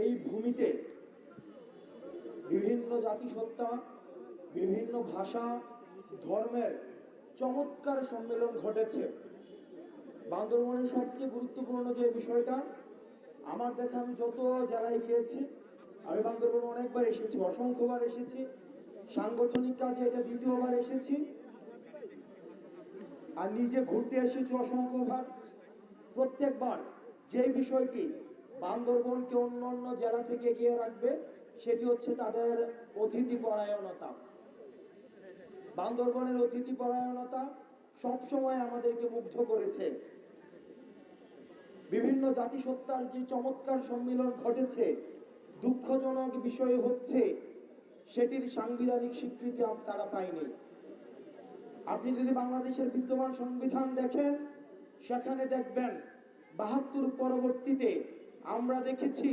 এই ভূমিতে বিভিন্ন জাতিসত্তা, বিভিন্ন ভাষা, ধর্মের চমৎকার সম্মেলন ঘটেছে। বান্দরবনের সবচেয়ে গুরুত্বপূর্ণ যে বিষয়টা, আমার দেখা আমি যত জেলায় গিয়েছি, আমি বান্দরবনে অনেকবার এসেছি, অসংখ্যবার এসেছি, সাংগঠনিক কাজে এটা দ্বিতীয়বার এসেছি, আর নিজে ঘুরতে এসেছি অসংখ্যবার। প্রত্যেকবার যে বিষয়টি বান্দরবনকে অন্য অন্য জেলা থেকে এগিয়ে রাখবে সেটি হচ্ছে তাদের অতিথি পরায়ণতা। বান্দরবনের অতিথি পরায়ণতা সবসময় আমাদেরকে মুগ্ধ করেছে। বিভিন্ন জাতিসত্তার যে চমৎকার সম্মিলন ঘটেছে, দুঃখজনক বিষয় হচ্ছে সেটির সাংবিধানিক স্বীকৃতি তারা পায়নি। আপনি যদি বাংলাদেশের বিদ্যমান সংবিধান দেখেন, সেখানে দেখবেন ৭২ পরবর্তীতে আমরা দেখেছি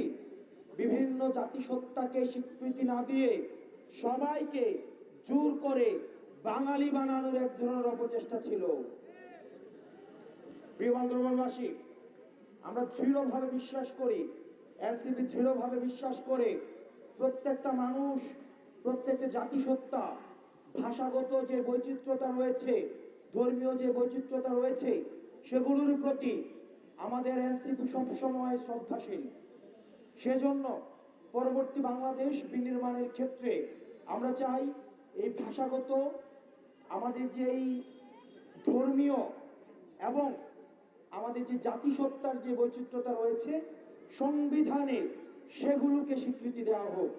বিভিন্ন জাতিসত্তাকে স্বীকৃতি না দিয়ে সবাইকে জোর করে বাঙালি বানানোর এক ধরনের অপচেষ্টা ছিল। প্রিয় বান্দরবনবাসী, আমরা দৃঢ়ভাবে বিশ্বাস করি, এনসিপি দৃঢ়ভাবে বিশ্বাস করে, প্রত্যেকটা মানুষ, প্রত্যেকটা জাতিসত্তা, ভাষাগত যে বৈচিত্র্যতা রয়েছে, ধর্মীয় যে বৈচিত্র্যতা রয়েছে, সেগুলোর প্রতি আমাদের এনসিপি সবসময় শ্রদ্ধাশীল। সেজন্য পরবর্তী বাংলাদেশ বিনির্মাণের ক্ষেত্রে আমরা চাই এই ভাষাগত, আমাদের যে এই ধর্মীয় এবং আমাদের যে জাতিসত্তার যে বৈচিত্র্যতা রয়েছে সংবিধানে, সেগুলোকে স্বীকৃতি দেওয়া হোক।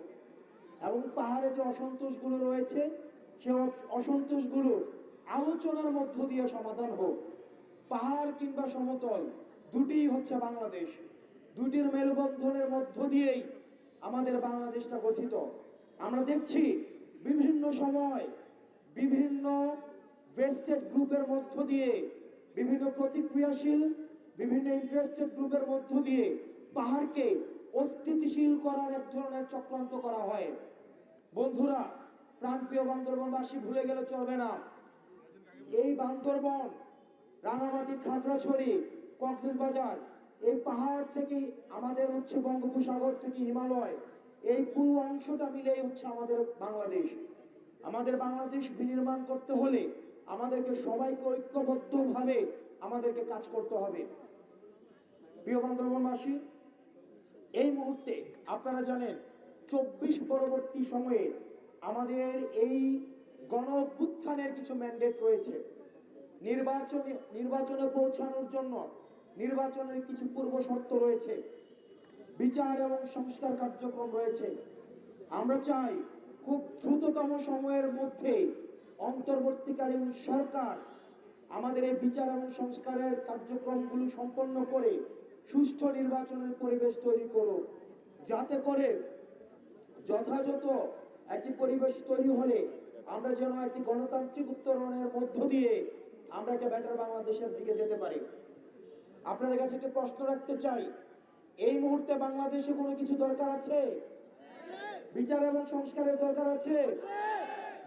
এবং পাহাড়ে যে অসন্তোষগুলো রয়েছে, সে অসন্তোষগুলো আলোচনার মধ্য দিয়ে সমাধান হোক। পাহাড় কিংবা সমতল দুটিই হচ্ছে বাংলাদেশ, দুটির মেলবন্ধনের মধ্য দিয়েই আমাদের বাংলাদেশটা গঠিত। আমরা দেখছি বিভিন্ন সময় বিভিন্ন ভেস্টেড গ্রুপের মধ্য দিয়ে, বিভিন্ন প্রতিক্রিয়াশীল, বিভিন্ন ইন্টারেস্টেড গ্রুপের মধ্য দিয়ে পাহাড়কে অস্থিতিশীল করার এক ধরনের চক্রান্ত করা হয়। বন্ধুরা, প্রাণপ্রিয় বান্দরবনবাসী, ভুলে গেলে চলবে না, এই বান্দরবন, রাঙামাটি, খাগড়াছড়ি, কক্সবাজার, এই পাহাড় থেকে আমাদের হচ্ছে বঙ্গোপসাগর থেকে হিমালয়, এই পুরো অংশটা মিলেই হচ্ছে আমাদের বাংলাদেশ। আমাদের বাংলাদেশ বিনির্মাণ করতে হলে আমাদেরকে সবাইকে ঐক্যবদ্ধভাবে আমাদেরকে কাজ করতে হবে। প্রিয় বান্দরবনবাসী, এই মুহূর্তে আপনারা জানেন ২৪ পরবর্তী সময়ে আমাদের এই গণ অভ্যুত্থানের কিছু ম্যান্ডেট রয়েছে। নির্বাচনে পৌঁছানোর জন্য নির্বাচনের কিছু পূর্ব শর্ত রয়েছে, বিচার এবং সংস্কার কার্যক্রম রয়েছে। আমরা চাই খুব দ্রুততম সময়ের মধ্যে অন্তর্বর্তীকালীন সরকার আমাদের এই বিচার এবং সংস্কারের কার্যক্রমগুলো সম্পন্ন করে সুষ্ঠু নির্বাচনের পরিবেশ তৈরি করুক, যাতে করে যথাযথ একটি পরিবেশ তৈরি হলে আমরা যেন একটি গণতান্ত্রিক উত্তরণের মধ্য দিয়ে আমরা একটা বেটার বাংলাদেশের দিকে যেতে পারি। আপনাদের কাছে একটা প্রশ্ন রাখতে চাই, এই মুহূর্তে বাংলাদেশে কোনো কিছু দরকার আছে? বিচার এবং সংস্কারের দরকার আছে?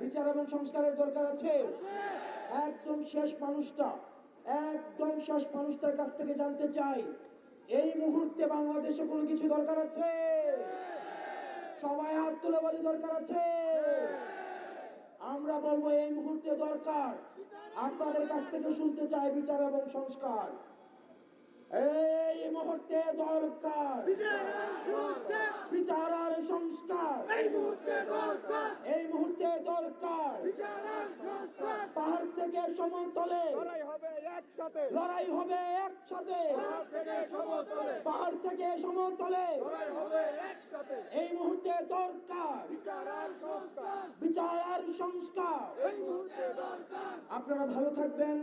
বিচার এবং সংস্কারের দরকার আছে? একদম শেষ মানুষটার কাছ থেকে জানতে চাই, এই মুহূর্তে বাংলাদেশে কোনো কিছু দরকার আছে? সবাই হাত তুলে বলি দরকার আছে। আমরা বলবো এই মুহূর্তে দরকার। আপনাদের কাছ থেকে শুনতে চাই বিচার এবং সংস্কার। এই মুহূর্তে দরকার বিচার আর সংস্কার। এই মুহূর্তে দরকার পাহাড় থেকে সমতলে লড়াই হবে একসাথে। পাহাড় থেকে সমতলে এই মুহূর্তে দরকার বিচার আর সংস্কার। আপনারা ভালো থাকবেন,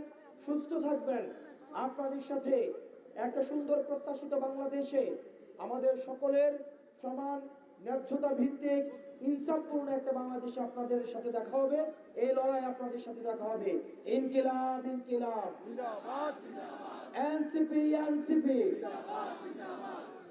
সুস্থ থাকবেন। আপনাদের সাথে একটা সুন্দর প্রত্যাশিত বাংলাদেশে আমাদের সকলের সমান ন্যায্যতা ভিত্তিক ইনসাফপূর্ণ একটা বাংলাদেশে আপনাদের সাথে দেখা হবে। এই লড়াই আপনাদের সাথে দেখা হবে। ইনকিলাব ইনকিলাব, এনসিপি এনসিপি।